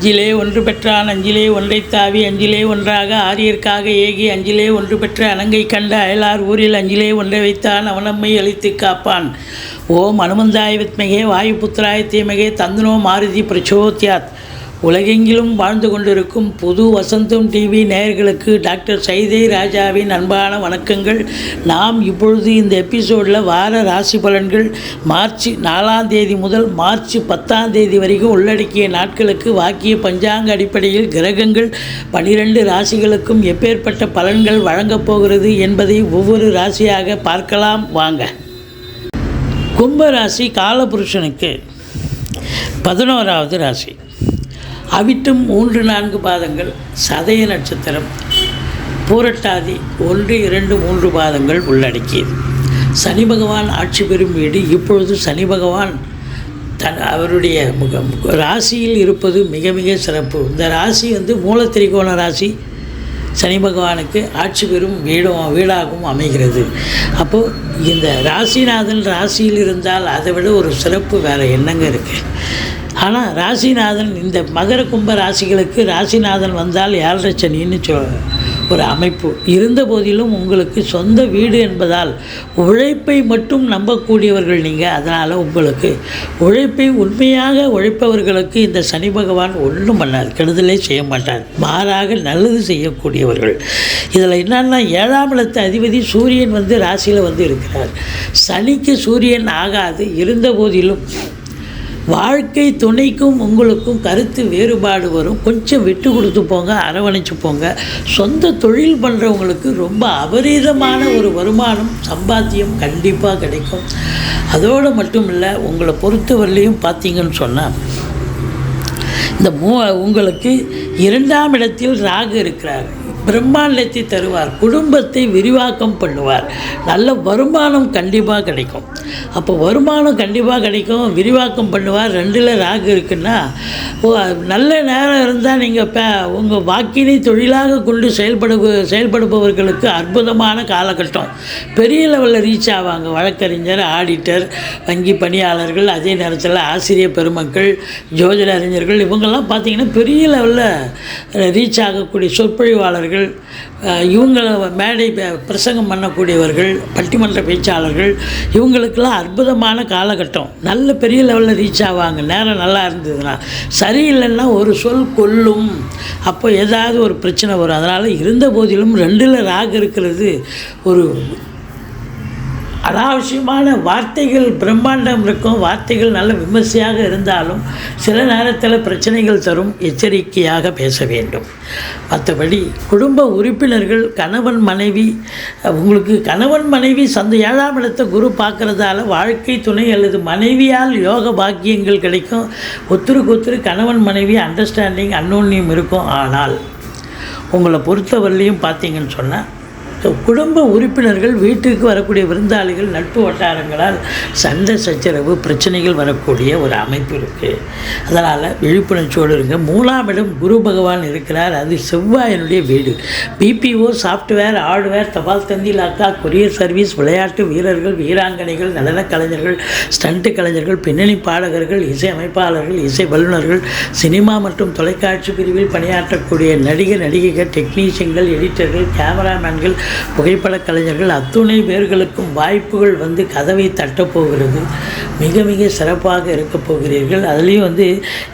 அஞ்சிலே ஒன்று பெற்றான் அஞ்சிலே ஒன்றைத் தாவி அஞ்சிலே ஒன்றாக ஆரியர்க்காக ஏகி அஞ்சிலே ஒன்று பெற்ற அணங்கை கண்ட அயலார் ஊரில் அஞ்சிலே ஒன்றை வைத்தான் அவனம்மை அழித்து காப்பான். ஓம் அனுமந்தாய வித்மகே வாயுபுத்திராய தீமகே தந்தனோ மாருதி பிரச்சோத்யாத். உலகெங்கிலும் வாழ்ந்து கொண்டிருக்கும் புது வசந்தம் டிவி நேயர்களுக்கு டாக்டர் சைதை ராஜாவின் அன்பான வணக்கங்கள். நாம் இப்பொழுது இந்த எபிசோடில் வார ராசி பலன்கள் மார்ச் 4ஆம் தேதி முதல் மார்ச் 10ஆம் தேதி வரைக்கும் உள்ளடக்கிய நாட்களுக்கு வாக்கிய பஞ்சாங்க அடிப்படையில் கிரகங்கள் 12 ராசிகளுக்கும் எப்பேற்பட்ட பலன்கள் வழங்கப் போகிறது என்பதை ஒவ்வொரு ராசியாக பார்க்கலாம் வாங்க. கும்பராசி காலபுருஷனுக்கு 11வது ராசி. அவிட்டம் 3-4 பாதங்கள், சதய நட்சத்திரம், பூரட்டாதி 1, 2, 3 பாதங்கள் உள்ளடக்கியது. சனி பகவான் ஆட்சி பெறும் வீடு. இப்பொழுது சனி பகவான் அவருடைய ராசியில் இருப்பது மிக மிக சிறப்பு. இந்த ராசி மூலத்திரிகோண ராசி. சனி பகவானுக்கு ஆட்சி பெறும் வீடாகவும் அமைகிறது. அப்போது இந்த ராசிநாதன் ராசியில் இருந்தால் அதை விட ஒரு சிறப்பு வேறு என்னங்க இருக்குது. ஆனால் ராசிநாதன் இந்த மகர கும்ப ராசிகளுக்கு ராசிநாதன் வந்தால் 7.5 சனின்னு ஒரு அமைப்பு இருந்த போதிலும் உங்களுக்கு சொந்த வீடு என்பதால் உழைப்பை மட்டும் நம்பக்கூடியவர்கள் நீங்கள். அதனால் உங்களுக்கு உழைப்பை உண்மையாக உழைப்பவர்களுக்கு இந்த சனி பகவான் ஒன்றும் பண்ணார், கெடுதலே செய்ய மாட்டார், மாறாக நல்லது செய்யக்கூடியவர்கள். இதில் என்னன்னா 7ஆம் இடத்து அதிபதி சூரியன் ராசியில் இருக்கிறார். சனிக்கு சூரியன் ஆகாது. இருந்த போதிலும் வாழ்க்கை துணைக்கும் உங்களுக்கும் கருத்து வேறுபாடு வரும். கொஞ்சம் விட்டு கொடுத்து போங்க, அரவணைச்சு போங்க. சொந்த தொழில் பண்ணுறவங்களுக்கு ரொம்ப அபரீதமான ஒரு வருமானம் சம்பாத்தியம் கண்டிப்பாக கிடைக்கும். அதோடு மட்டும் இல்லை, உங்களை பொறுத்தவரையிலையும் பார்த்தீங்கன்னு சொன்னால் இந்த உங்களுக்கு 2ஆம் இடத்தில் ராகு இருக்கிறார். பிரம்மாண்டத்தை தருவார், குடும்பத்தை விரிவாக்கம் பண்ணுவார், நல்ல வருமானம் கண்டிப்பாக கிடைக்கும். அப்போ வருமானம் கண்டிப்பாக கிடைக்கும், விரிவாக்கம் பண்ணுவார். 2ல் ராகு இருக்குன்னா நல்ல நேரம் இருந்தால் நீங்கள் உங்கள் வாக்கினை தொழிலாக கொண்டு செயல்படுபவர்களுக்கு அற்புதமான காலகட்டம். பெரிய லெவலில் ரீச் ஆவாங்க. வழக்கறிஞர், ஆடிட்டர், வங்கி பணியாளர்கள், அதே நேரத்தில் ஆசிரியர் பெருமக்கள், ஜோதிட அறிஞர்கள், இவங்கெல்லாம் பார்த்திங்கன்னா பெரிய லெவலில் ரீச் ஆகக்கூடிய சொற்பொழிவாளர்கள், இவங்களை மேடை பிரசங்கம் பண்ணக்கூடியவர்கள், பட்டிமன்ற பேச்சாளர்கள், இவங்களுக்கெல்லாம் அற்புதமான காலகட்டம். நல்ல பெரிய லெவலில் ரீச் ஆவாங்க. நேரம் நல்லா இருந்ததுன்னா. சரியில்லைன்னா ஒரு சொல் கொல்லும். அப்போ ஏதாவது ஒரு பிரச்சனை வரும். அதனால் இருந்த போதிலும் 2ல் ராகு இருக்கிறது ஒரு அனாவசியமான வார்த்தைகள் பிரம்மாண்டம் இருக்கும். வார்த்தைகள் நல்ல விமர்சையாக இருந்தாலும் சில நேரத்தில் பிரச்சனைகள் தரும். எச்சரிக்கையாக பேச வேண்டும். மற்றபடி குடும்ப உறுப்பினர்கள், கணவன் மனைவி, உங்களுக்கு கணவன் மனைவி 7ஆம் இடத்தை குரு பார்க்குறதால வாழ்க்கை துணை அல்லது மனைவியால் யோக பாக்கியங்கள் கிடைக்கும். ஒத்துருக்கு கணவன் மனைவி அண்டர்ஸ்டாண்டிங் அன்னோன்யம் இருக்கும். ஆனால் உங்களை பொறுத்தவரையிலையும் பார்த்தீங்கன்னு சொன்னால் குடும்ப உறுப்பினர்கள், வீட்டுக்கு வரக்கூடிய விருந்தாளிகள், நட்பு வட்டாரங்களால் சண்டை சச்சரவு பிரச்சனைகள் வரக்கூடிய ஒரு அமைப்பு இருக்குது. அதனால் விழிப்புணர்ச்சியோடு இருங்க. 3ஆம் இடம் குரு பகவான் இருக்கிறார். அது செவ்வாயினுடைய வீடு. பிபிஓ, சாஃப்ட்வேர், ஹார்ட்வேர், தபால் தந்தி, லாக்கா, கொரியர் சர்வீஸ், விளையாட்டு வீரர்கள், வீராங்கனைகள், நடன கலைஞர்கள், ஸ்டண்ட் கலைஞர்கள், பின்னணி பாடகர்கள், இசை அமைப்பாளர்கள், இசை வல்லுநர்கள், சினிமா மற்றும் தொலைக்காட்சி பிரிவில் பணியாற்றக்கூடிய நடிகர் நடிகைகள், டெக்னீஷியன்கள், எடிட்டர்கள், கேமராமேன்கள், புகைப்பட கலைஞர்கள், அத்துணை பேர்களுக்கும் வாய்ப்புகள் கதவை தட்டப்போகிறது. மிக மிக சிறப்பாக இருக்க போகிறீர்கள். அதுலேயும்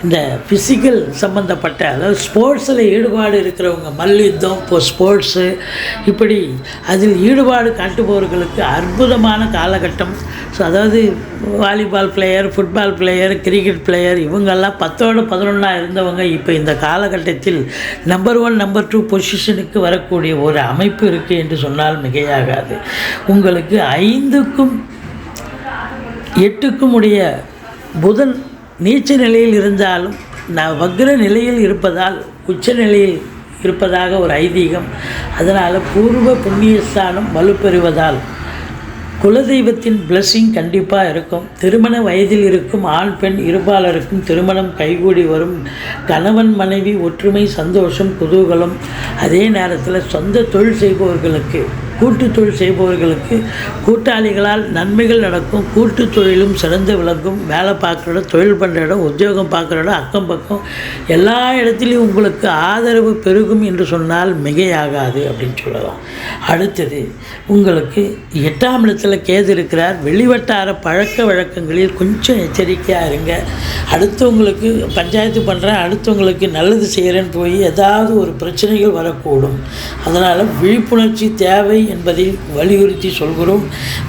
இந்த ஃபிசிக்கல் சம்மந்தப்பட்ட, அதாவது ஸ்போர்ட்ஸில் ஈடுபாடு இருக்கிறவங்க, மல்யுத்தம், இப்போ ஸ்போர்ட்ஸு, இப்படி அதில் ஈடுபாடு காட்டுபவர்களுக்கு அற்புதமான காலகட்டம். ஸோ அதாவது volleyball player, football player, cricket player, இவங்கெல்லாம் 10ஓட 11 இருந்தவங்க இப்போ இந்த காலகட்டத்தில் நம்பர் 1, நம்பர் 2 பொசிஷனுக்கு வரக்கூடிய ஒரு அமைப்பு இருக்குது என்று சொன்னால் மிகையாகாது. உங்களுக்கு 5க்கும் 8க்கும் உடைய புதன் நீச்ச நிலையில் இருந்தாலும் வக்ர நிலையில் இருப்பதால், உச்ச நிலையில் இருப்பதாக ஒரு ஐதீகம். அதனால் பூர்வ புண்ணியஸ்தானம் வலுப்பெறுவதால் குலதெய்வத்தின் பிளஸ்ஸிங் கண்டிப்பாக இருக்கும். திருமண வயதில் இருக்கும் ஆண் பெண் இருபாலருக்கும் திருமணம் கைகூடி வரும். கணவன் மனைவி ஒற்றுமை, சந்தோஷம், குதூகலம். அதே நேரத்தில் சொந்த தொழில் செய்பவர்களுக்கு கூட்டு தொழில் செய்பவர்களுக்கு கூட்டாளிகளால் நன்மைகள் நடக்கும். கூட்டு தொழிலும் சிறந்து விளங்கும். வேலை பார்க்குற இடம், தொழில் பண்ணுற இடம், உத்தியோகம் பார்க்குற இடம், அக்கம் பக்கம் எல்லா இடத்துலையும் உங்களுக்கு ஆதரவு பெருகும் என்று சொன்னால் மிகையாகாது அப்படின்னு சொல்லலாம். அடுத்தது உங்களுக்கு 8ஆம் இடத்துல கேது இருக்கிறார். வெளிவட்டார பழக்க வழக்கங்களில் கொஞ்சம் எச்சரிக்கையாக இருங்க. அடுத்தவங்களுக்கு பஞ்சாயத்து பண்ணுறேன், அடுத்தவங்களுக்கு நல்லது செய்கிறேன்னு போய் ஏதாவது ஒரு பிரச்சனைகள் வரக்கூடும். அதனால் விழிப்புணர்ச்சி தேவை என்பதை வலியுறுத்தி சொல்கிறோம்.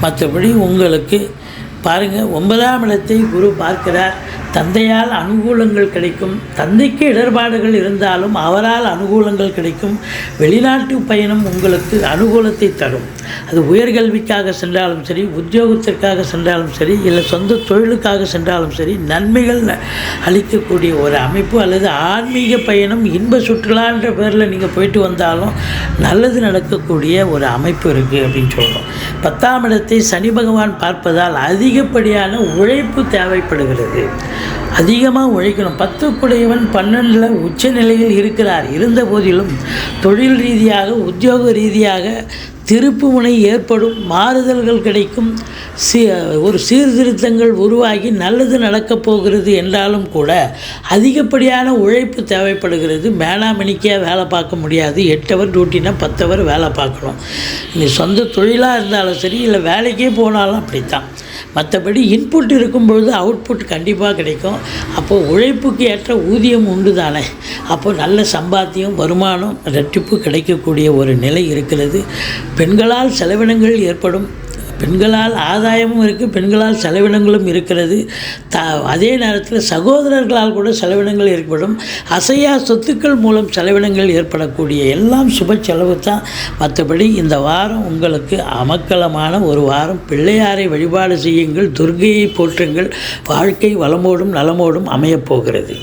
மற்றபடி உங்களுக்கு பாருங்கள், 9ஆம் இடத்தை குரு பார்க்கிறார். தந்தையால் அனுகூலங்கள் கிடைக்கும். தந்தைக்கு இடர்பாடுகள் இருந்தாலும் அவரால் அனுகூலங்கள் கிடைக்கும். வெளிநாட்டு பயணம் உங்களுக்கு அனுகூலத்தை தரும். அது உயர்கல்விக்காக சென்றாலும் சரி, உத்தியோகத்திற்காக சென்றாலும் சரி, இல்லை சொந்த தொழிலுக்காக சென்றாலும் சரி, நன்மைகள் அளிக்கக்கூடிய ஒரு அமைப்பு. அல்லது ஆன்மீக பயணம், இன்ப சுற்றுலான்ற பேரில் நீங்கள் போயிட்டு வந்தாலும் நல்லது நடக்கக்கூடிய ஒரு அமைப்பு இருக்குது அப்படின்னு சொல்கிறோம். 10ஆம் இடத்தை சனி பகவான் பார்ப்பதால் அதிகப்படியான உழைப்பு தேவைப்படுகிறது. அதிகமாக உழைக்கணும். 10 12 உச்ச நிலையில் இருக்கிறார். இருந்த போதிலும் தொழில் ரீதியாக, உத்தியோக ரீதியாக திருப்புமுனை ஏற்படும். மாறுதல்கள் கிடைக்கும். ஒரு சீர்திருத்தங்கள் உருவாகி நல்லது நடக்கப் போகிறது என்றாலும் கூட அதிகப்படியான உழைப்பு தேவைப்படுகிறது. மேனாமணிக்கையாக வேலை பார்க்க முடியாது. 8 ஹவர் டியூட்டினா 10 ஹவர் வேலை பார்க்கணும். நீ சொந்த தொழிலாக இருந்தாலும் சரி, இல்லை வேலைக்கே போனாலும் அப்படித்தான். மற்றபடி இன்புட் இருக்கும் பொழுது அவுட்புட் கண்டிப்பாக கிடைக்கும். அப்போது உழைப்புக்கு ஏற்ற ஊதியம் உண்டு தானே. அப்போது நல்ல சம்பாத்தியம், வருமானம் இரட்டிப்பு கிடைக்கக்கூடிய ஒரு நிலை இருக்கிறது. பெண்களால் செலவினங்கள் ஏற்படும். பெண்களால் ஆதாயமும் இருக்குது, பெண்களால் செலவினங்களும் இருக்கிறது. அதே நேரத்தில் சகோதரர்களால் கூட செலவினங்கள் ஏற்படும். அசையா சொத்துக்கள் மூலம் செலவினங்கள் ஏற்படக்கூடிய எல்லாம் சுப செலவு தான். மற்றபடி இந்த வாரம் உங்களுக்கு அமக்கலமான ஒரு வாரம். பிள்ளையாரை வழிபாடு செய்யுங்கள், துர்க்கையை போற்றுங்கள். வாழ்க்கை வளமோடும் நலமோடும் அமையப்போகிறது.